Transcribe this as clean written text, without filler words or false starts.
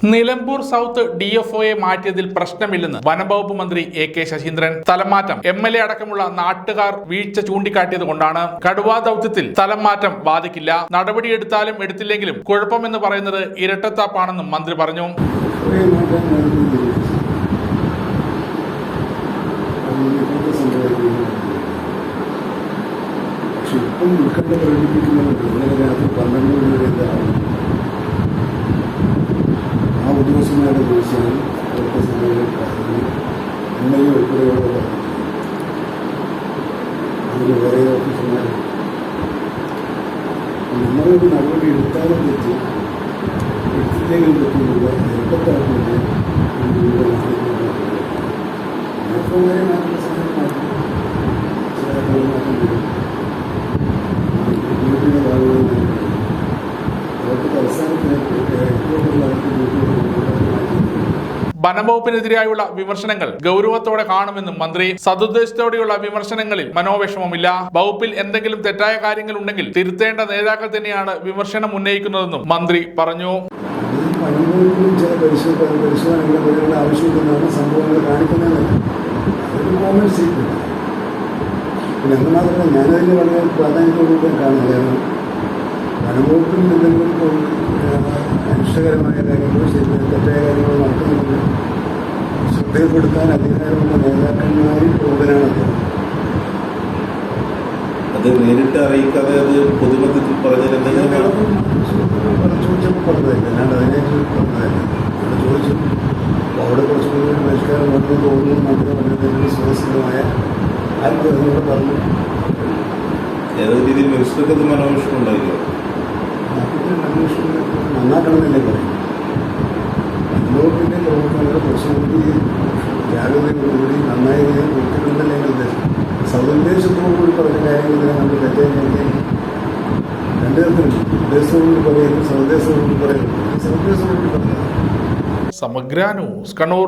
Nilambur south ഡിഎഫ്ഒയെ മാറ്റിയതിൽ പ്രശ്നമില്ലെന്ന് വനംവകുപ്പ് മന്ത്രി AK. Saseendran. സ്ഥലം മാറ്റം എംഎൽഎ അടക്കമുള്ള നാട്ടുകാർ വീഴ്ച ചൂണ്ടിക്കാട്ടിയത് കൊണ്ടാണ്. കടുവാ ദൌത്യത്തിൽ സ്ഥലം മാറ്റം ബാധിക്കില്ല. നടപടിയെടുത്താലും എടുത്തില്ലെങ്കിലും കുഴപ്പമെന്ന് പറയുന്നത് ഇരട്ടത്താപ്പാണെന്നും മന്ത്രി പറഞ്ഞു. ഉദ്യോഗസ്ഥന്മാരുടെ ദിവസവും അടുത്ത സമയങ്ങളിൽ എംഎൽഎ ഉൾപ്പെടെയുള്ള അതിന് വേറെ ഓഫീസർമാർ നമ്മളൊരു നടപടി എടുത്താലും തെറ്റ് എടുത്തില്ലെങ്കിലും തെറ്റിയുള്ള എളുപ്പത്താക്കുന്നുണ്ട്. നേരത്തെ മാറ്റുന്ന സമയം മാറ്റി മാറ്റം വരും. വീട്ടിൻ്റെ ഭാഗമായി അവർക്ക് തലസ്ഥാനത്ത് വനംവകുപ്പിനെതിരായുള്ള വിമർശനങ്ങൾ ഗൗരവത്തോടെ കാണുമെന്നും മന്ത്രി. സദുദ്ദേശത്തോടെയുള്ള വിമർശനങ്ങളിൽ മനോവിഷമമില്ല. വകുപ്പിൽ എന്തെങ്കിലും തെറ്റായ കാര്യങ്ങൾ ഉണ്ടെങ്കിൽ തിരുത്തേണ്ട നേതാക്കൾ തന്നെയാണ് വിമർശനം ഉന്നയിക്കുന്നതെന്നും മന്ത്രി പറഞ്ഞു. ചില പരിശോധനകൾ ആവശ്യമില്ലെന്നാണ് സംഭവങ്ങൾ കാണിക്കുന്നതല്ല. അതൊരു കോമൺ സ്റ്റേറ്റ്മെന്റ്. പിന്നെ എന്ന് മാത്രമല്ല ഞാനതിന് വളരെ പ്രാധാന്യത്തോടുകൂടി കാണുന്നത്. കാരണം വനംവകുപ്പിൽ എന്തെങ്കിലും അനിഷ്ടകരമായ കാര്യങ്ങളോ തെറ്റായ കാര്യങ്ങളോ നടത്തുന്നുണ്ട് ശ്രദ്ധയിൽപ്പെടുത്താൻ അധികാരമുള്ള നേതാക്കന്മാരിൽ പ്രമുഖനാണ്. അത് നേരിട്ട് അറിയിക്കാതെ അത് പൊതുമധ്യത്തിൽ പറഞ്ഞപ്പോൾ ചോദിച്ചപ്പോൾ പറഞ്ഞതല്ല, അല്ലാണ്ട് അതിനായിട്ട് പറഞ്ഞതല്ല. അവിടെ ചോദിച്ചു അവിടെ കുറച്ചുകൂടി പരിഷ്കാരം വന്നു തോന്നുന്നു മാത്രമേ പറഞ്ഞതിന് സുഖസിദ്ധമായ ആത്മഹത്യയോടെ പറഞ്ഞു. ഏതൊരു രീതിയിൽ മിനിസ്റ്റർക്ക് മനോവിഷമം ഉണ്ടായില്ല. നന്നാക്കണമെന്നല്ലേ പറയും. വനംവകുപ്പിൻ്റെ പ്രവർത്തനങ്ങൾ കുറച്ചുകൂടി ജാഗ്രതയോടുകൂടി നന്നായി കൊടുത്തിട്ടുണ്ടല്ലേ ഉദ്ദേശം. സതുദ്ദേശത്തോടുകൂടി പറഞ്ഞ കാര്യങ്ങൾ നമ്മൾ തെറ്റായി രണ്ടു തരത്തിലുണ്ട്. ഉദ്ദേശത്തോടുകൂടി പറയുന്നു, സതുദ്ദേശത്തോടുകൂടി പറയുന്നു. സതുദ്ദേശത്തോടുകൂടി പറഞ്ഞത് സമഗ്ര ന്യൂസ് കണ്ണൂർ.